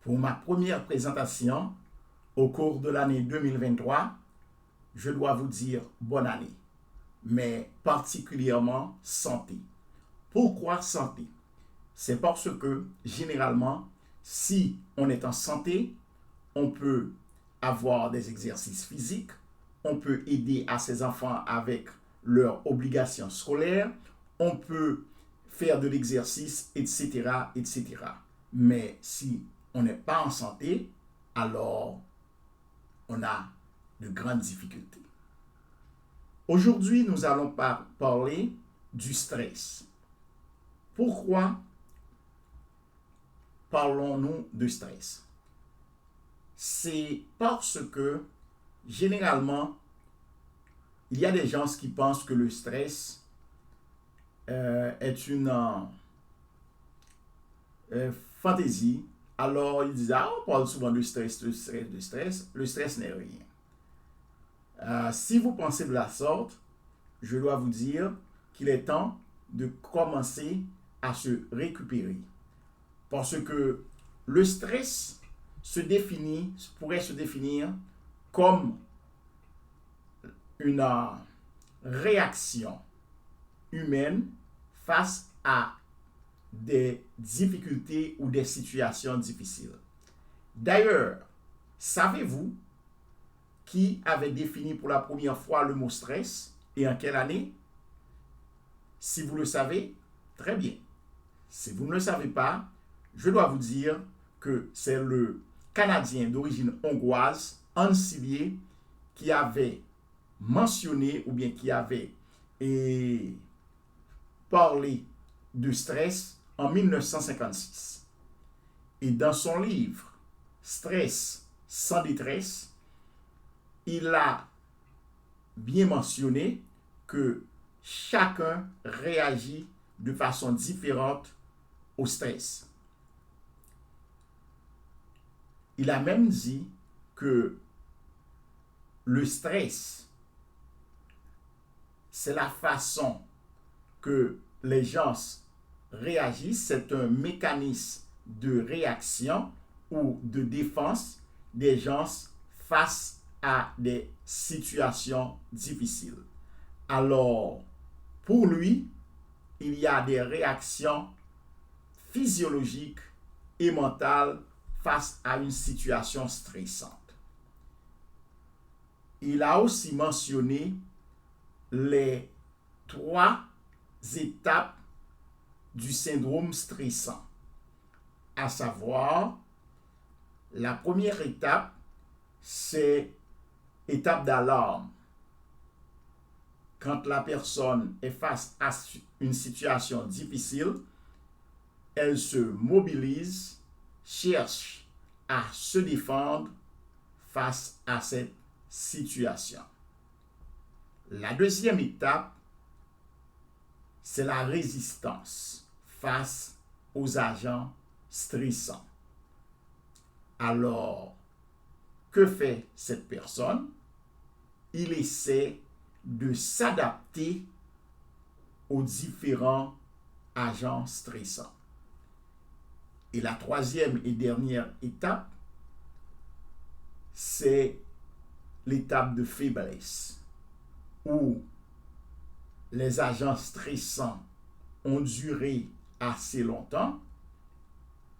Pour ma première présentation au cours de l'année 2023, je dois vous dire bonne année, mais particulièrement santé. Pourquoi santé? C'est parce que généralement, si on est en santé, on peut avoir des exercices physiques, on peut aider à ses enfants avec leurs obligations scolaires, on peut faire de l'exercice, etc., etc. Mais si on n'est pas en santé, alors on a de grandes difficultés. Aujourd'hui, nous allons parler du stress. Pourquoi parlons-nous de stress? C'est parce que généralement, il y a des gens qui pensent que le stress est une fantaisie. Alors, ils disent, ah, on parle souvent de stress, de stress, de stress. Le stress n'est rien. Si vous pensez de la sorte, je dois vous dire qu'il est temps de commencer à se récupérer. Parce que le stress pourrait se définir comme une réaction humaine face à des difficultés ou des situations difficiles. D'ailleurs, savez-vous qui avait défini pour la première fois le mot stress et en quelle année? Si vous le savez, très bien. Si vous ne le savez pas, je dois vous dire que c'est le Canadien d'origine hongroise, Hans Selye, qui avait mentionné ou bien qui avait parlé de stress en 1956. Et dans son livre Stress sans détresse, il a bien mentionné que chacun réagit de façon différente au stress. Il a même dit que le stress, c'est la façon que les gens réagissent, c'est un mécanisme de réaction ou de défense des gens face à des situations difficiles. Alors, pour lui, il y a des réactions physiologiques et mentales face à une situation stressante. Il a aussi mentionné les 3 étapes du syndrome stressant, à savoir, la première étape, c'est étape d'alarme. Quand la personne est face à une situation difficile, elle se mobilise, cherche à se défendre face à cette situation. La deuxième étape, c'est la résistance face aux agents stressants. Alors, que fait cette personne? Il essaie de s'adapter aux différents agents stressants. Et la troisième et dernière étape, c'est l'étape de faiblesse, où les agents stressants ont duré assez longtemps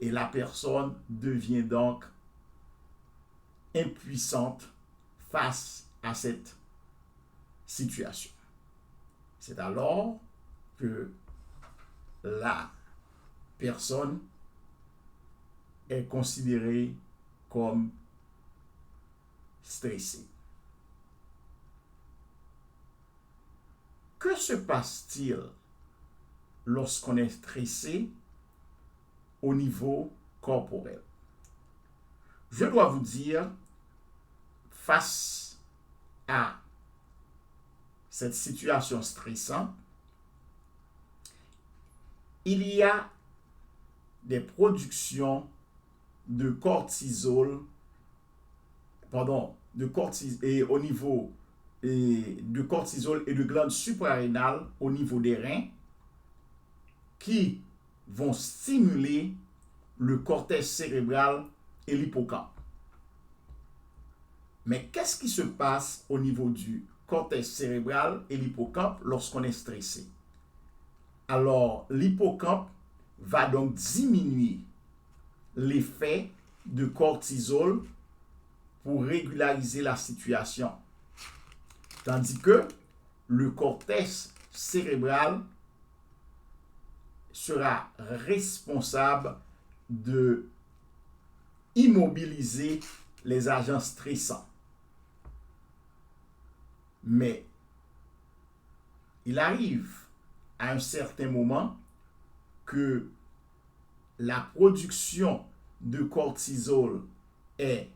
et la personne devient donc impuissante face à cette situation. C'est alors que la personne est considérée comme stressée. Que se passe-t-il lorsqu'on est stressé au niveau corporel? Je dois vous dire, face à cette situation stressante, il y a des productions de cortisol, et au niveau de cortisol et de glandes suprarénales au niveau des reins qui vont stimuler le cortex cérébral et l'hippocampe. Mais qu'est-ce qui se passe au niveau du cortex cérébral et l'hippocampe lorsqu'on est stressé? Alors, l'hippocampe va donc diminuer l'effet de cortisol pour régulariser la situation. Tandis que le cortex cérébral sera responsable de immobiliser les agents stressants. Mais il arrive à un certain moment que la production de cortisol est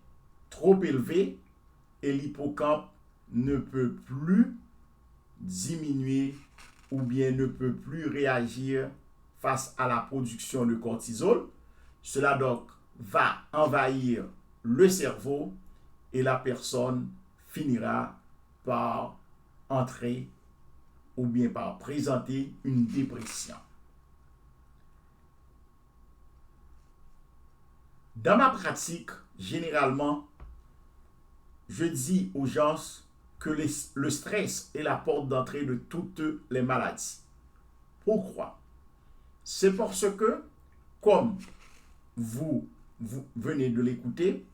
trop élevée et l'hippocampe ne peut plus diminuer ou bien ne peut plus réagir face à la production de cortisol. Cela donc va envahir le cerveau et la personne finira par entrer ou bien par présenter une dépression. Dans ma pratique, généralement, je dis aux gens que le stress est la porte d'entrée de toutes les maladies. Pourquoi? C'est parce que, comme vous venez de l'écouter,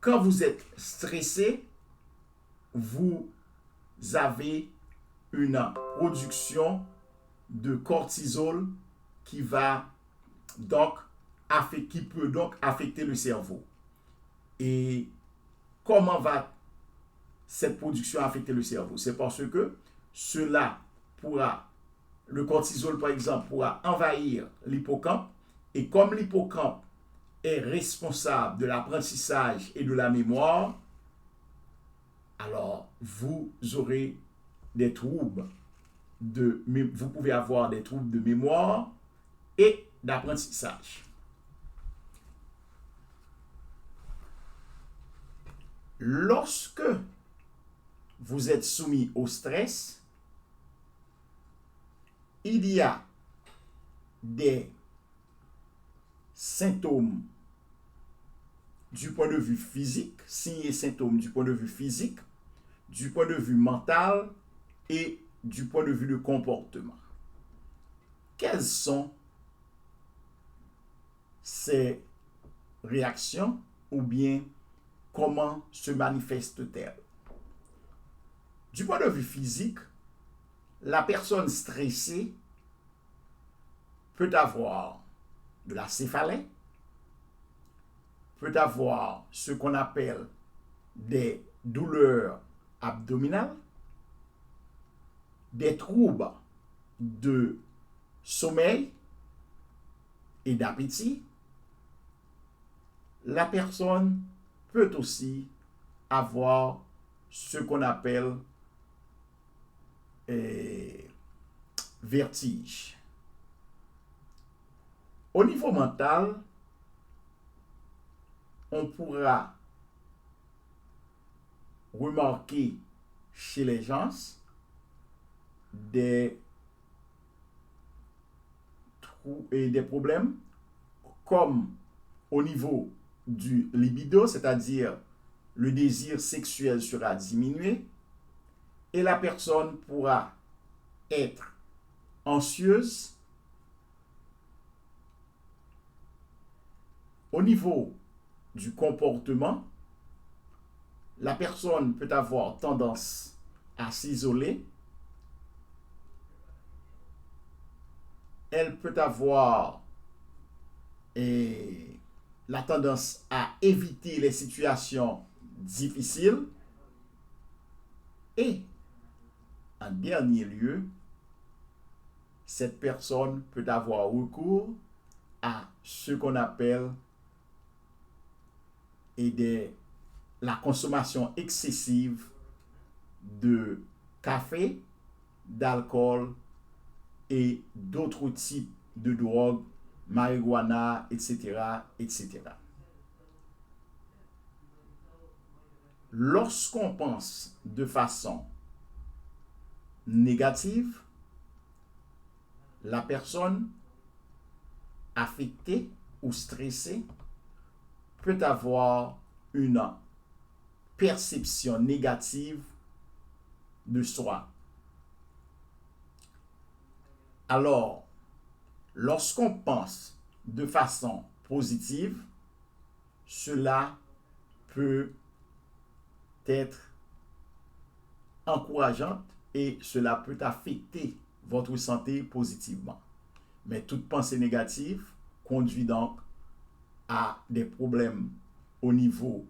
quand vous êtes stressé, vous avez une production de cortisol qui peut donc affecter le cerveau. Et comment va cette production affecter le cerveau? C'est parce que le cortisol par exemple, pourra envahir l'hippocampe, et comme l'hippocampe est responsable de l'apprentissage et de la mémoire, alors vous aurez des troubles vous pouvez avoir des troubles de mémoire et d'apprentissage. Lorsque vous êtes soumis au stress, il y a des symptômes du point de vue physique, signes et symptômes du point de vue physique, du point de vue mental et du point de vue de comportement. Quelles sont ces réactions ou bien comment se manifestent-elles? Du point de vue physique, la personne stressée peut avoir de la céphalée, peut avoir ce qu'on appelle des douleurs abdominales, des troubles de sommeil et d'appétit. La personne peut aussi avoir ce qu'on appelle vertige. Au niveau mental, on pourra remarquer chez les gens des problèmes comme au niveau du libido, c'est-à-dire le désir sexuel sera diminué et la personne pourra être anxieuse. Au niveau du comportement, la personne peut avoir tendance à s'isoler. Elle peut avoir la tendance à éviter les situations difficiles. Et, en dernier lieu, cette personne peut avoir recours à ce qu'on appelle la consommation excessive de café, d'alcool et d'autres types de drogues, marijuana, etc., etc. Lorsqu'on pense de façon négative, la personne affectée ou stressée peut avoir une perception négative de soi. Alors, lorsqu'on pense de façon positive, cela peut être encourageant et cela peut affecter votre santé positivement. Mais toute pensée négative conduit donc à des problèmes au niveau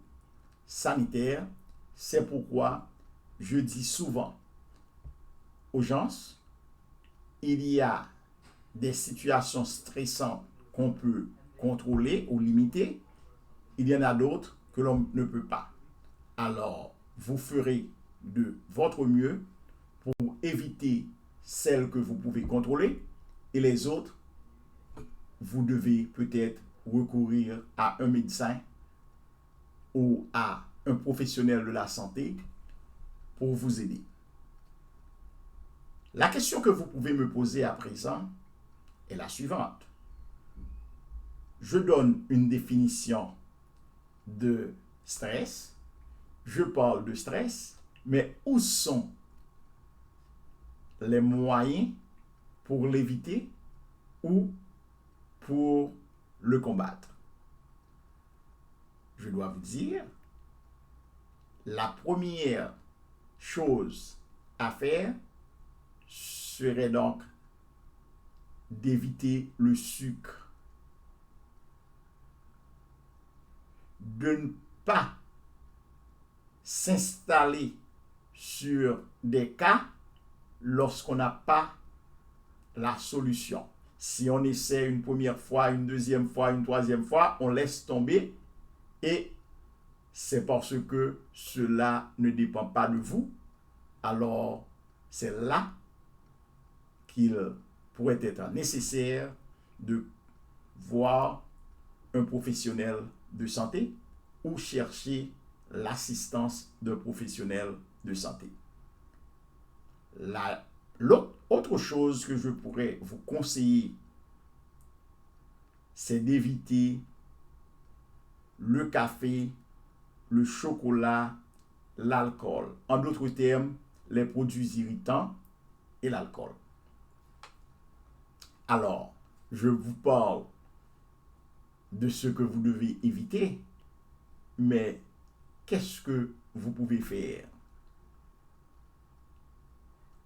sanitaire. C'est pourquoi je dis souvent aux gens, il y a des situations stressantes qu'on peut contrôler ou limiter. Il y en a d'autres que l'on ne peut pas. Alors, vous ferez de votre mieux pour éviter celles que vous pouvez contrôler et les autres, vous devez peut-être recourir à un médecin ou à un professionnel de la santé pour vous aider. La question que vous pouvez me poser à présent est la suivante. Je donne une définition de stress, je parle de stress, mais où sont les moyens pour l'éviter ou pour le combattre? Je dois vous dire, la première chose à faire serait donc d'éviter le sucre, de ne pas s'installer sur des cas lorsqu'on n'a pas la solution. Si on essaie une première fois, une deuxième fois, une troisième fois, on laisse tomber et c'est parce que cela ne dépend pas de vous. Alors, c'est là qu'il pourrait être nécessaire de voir un professionnel de santé ou chercher l'assistance d'un professionnel de santé. L'autre chose que je pourrais vous conseiller, c'est d'éviter le café, le chocolat, l'alcool. En d'autres termes, les produits irritants et l'alcool. Alors, je vous parle de ce que vous devez éviter, mais qu'est-ce que vous pouvez faire?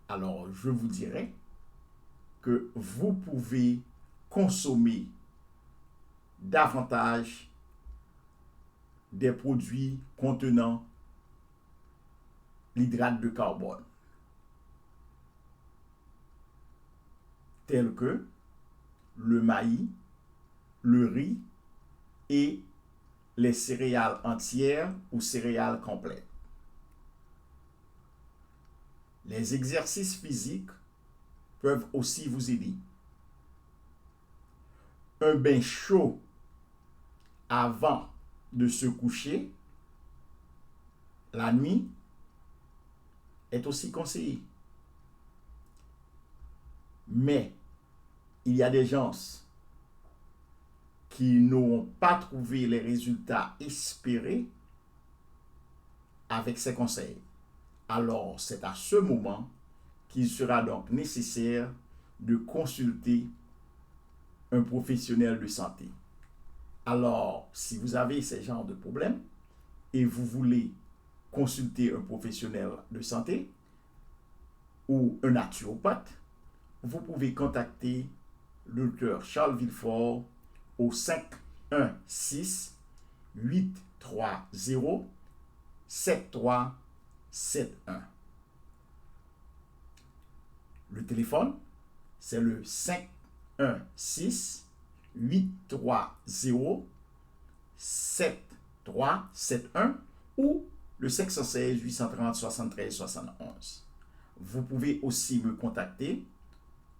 Alors, je vous dirais que vous pouvez consommer davantage des produits contenant l'hydrate de carbone, tels que le maïs, le riz et les céréales entières ou céréales complètes. Les exercices physiques peuvent aussi vous aider. Un bain chaud avant de se coucher la nuit est aussi conseillé. Mais il y a des gens qui n'auront pas trouvé les résultats espérés avec ces conseils. Alors, c'est à ce moment qu'il sera donc nécessaire de consulter un professionnel de santé. Alors, si vous avez ce genre de problème et vous voulez consulter un professionnel de santé ou un naturopathe, vous pouvez contacter le docteur Charles Villefort au 516 830 7371. Le téléphone, c'est le 516 830 7371 ou le 516 830 73 71. Vous pouvez aussi me contacter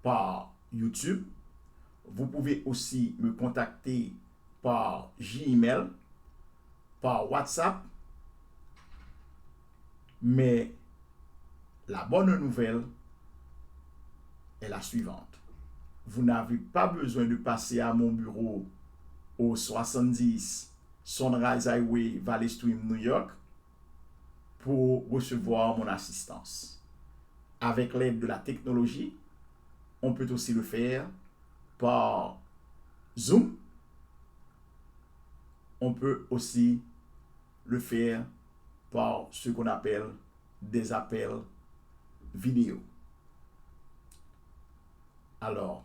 par YouTube. Vous pouvez aussi me contacter par Gmail, par WhatsApp. Mais la bonne nouvelle est la suivante. Vous n'avez pas besoin de passer à mon bureau au 70 Sunrise Highway, Valley Stream, New York, pour recevoir mon assistance. Avec l'aide de la technologie, on peut aussi le faire par Zoom. On peut aussi le faire par ce qu'on appelle des appels vidéo. Alors,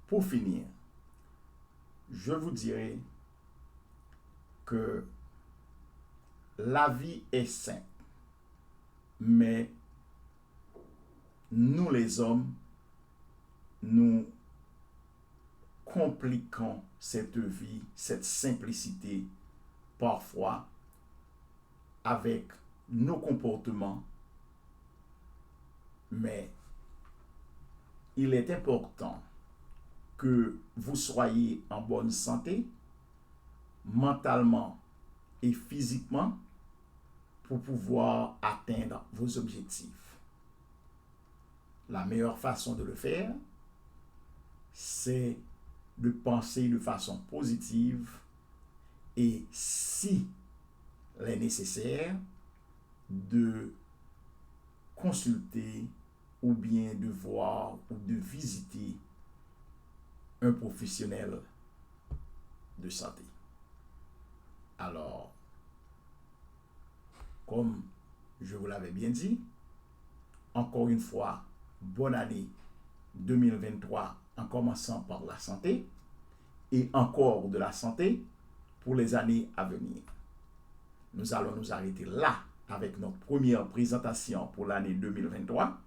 pour finir, je vous dirai que la vie est simple, mais nous les hommes, nous compliquons cette vie, cette simplicité, parfois avec nos comportements, mais il est important que vous soyez en bonne santé, mentalement et physiquement, pour pouvoir atteindre vos objectifs. La meilleure façon de le faire, c'est de penser de façon positive et, si est nécessaire, de consulter ou bien de voir ou de visiter un professionnel de santé. Alors, comme je vous l'avais bien dit, encore une fois, bonne année 2023 en commençant par la santé et encore de la santé pour les années à venir. Nous allons nous arrêter là avec notre première présentation pour l'année 2023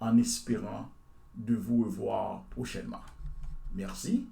en espérant de vous revoir prochainement. Merci